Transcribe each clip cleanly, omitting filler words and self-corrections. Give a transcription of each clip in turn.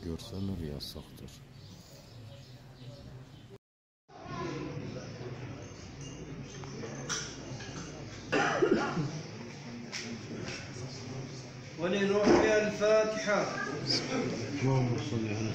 görseler yasaktır. ولنوح الفاتحة. اللهم صل على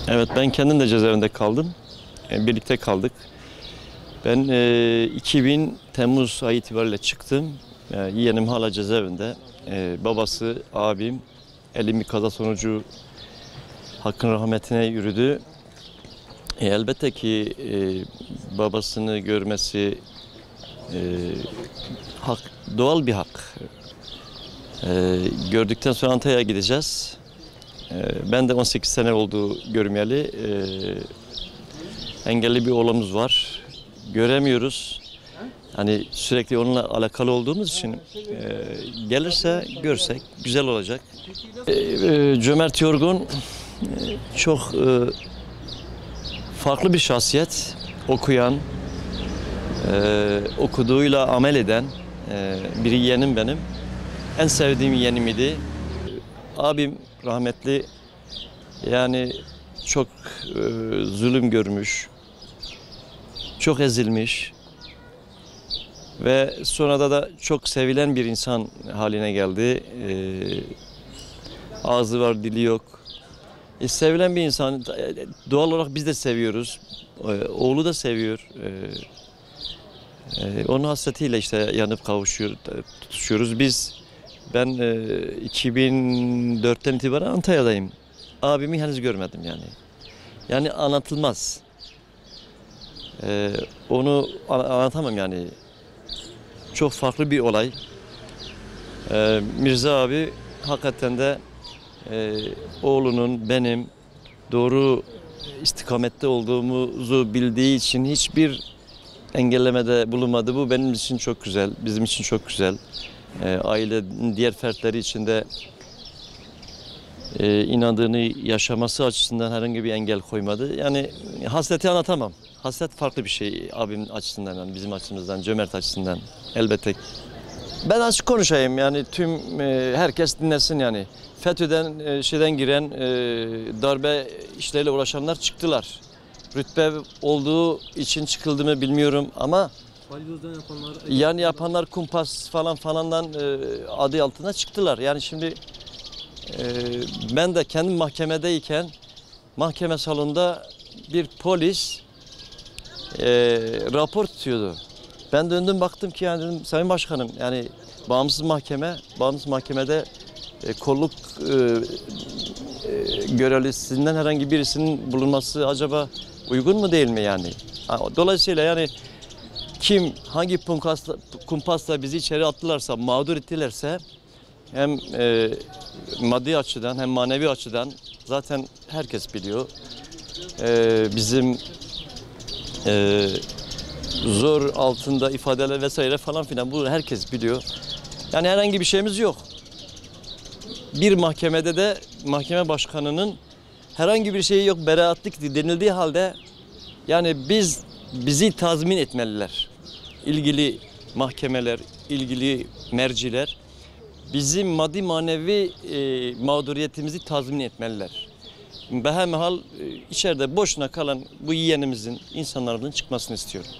Evet, ben kendim de cezaevinde kaldım. Birlikte kaldık. Ben 2000 Temmuz ayı itibariyle çıktım. Yeğenim hala cezaevinde. Babası, abim, elim bir kaza sonucu Hakk'ın rahmetine yürüdü. Elbette ki babasını görmesi hak, doğal bir hak. Gördükten sonra Antalya'ya gideceğiz. Ben de 18 sene oldu görmeyeli. Engelli bir oğlumuz var. Göremiyoruz. Hani sürekli onunla alakalı olduğumuz için gelirse görsek güzel olacak. Cömert Yorgun çok farklı bir şahsiyet. Okuyan, okuduğuyla amel eden bir yeğenim benim. En sevdiğim yeğenim idi. Abim rahmetli, yani çok zulüm görmüş, çok ezilmiş ve sonra da çok sevilen bir insan haline geldi. Ağzı var, dili yok. Sevilen bir insan, doğal olarak biz de seviyoruz, oğlu da seviyor. Onun hasretiyle işte yanıp tutuşuyoruz. Ben 2004'ten itibaren Antalya'dayım. Abimi henüz görmedim yani. Yani anlatılmaz. Onu anlatamam yani. Çok farklı bir olay. Mirza abi hakikaten de oğlunun benim doğru istikamette olduğumuzu bildiği için hiçbir engellemede bulunmadı. Bu benim için çok güzel, bizim için çok güzel. Ailenin diğer fertleri için de inandığını yaşaması açısından herhangi bir engel koymadı. Yani hasreti anlatamam. Hasret farklı bir şey abim açısından, yani bizim açımızdan, Cömert açısından elbette. Ben açık konuşayım, yani tüm herkes dinlesin yani. FETÖ'den giren darbe işleriyle uğraşanlar çıktılar. Rütbe olduğu için çıkıldı mı bilmiyorum ama yani yapanlar kumpas falandan adı altına çıktılar. Yani şimdi ben de kendim mahkemedeyken mahkeme salonunda bir polis rapor tutuyordu. Ben döndüm baktım ki yani dedim, Sayın Başkanım, yani bağımsız mahkemede kolluk görevlisinden herhangi birisinin bulunması acaba uygun mu değil mi yani? Dolayısıyla yani kim hangi kumpasla bizi içeri attılarsa, mağdur ettilerse hem maddi açıdan hem manevi açıdan zaten herkes biliyor. Bizim zor altında ifadeler vesaire falan filan bunu herkes biliyor. Yani herhangi bir şeyimiz yok. Bir mahkemede de mahkeme başkanının herhangi bir şeyi yok, beraatlik denildiği halde yani bizi tazmin etmeliler. İlgili mahkemeler, ilgili merciler bizim maddi manevi mağduriyetimizi tazmin etmeliler. Behemhal içeride boşuna kalan bu yeğenimizin, insanlarımızın çıkmasını istiyorum.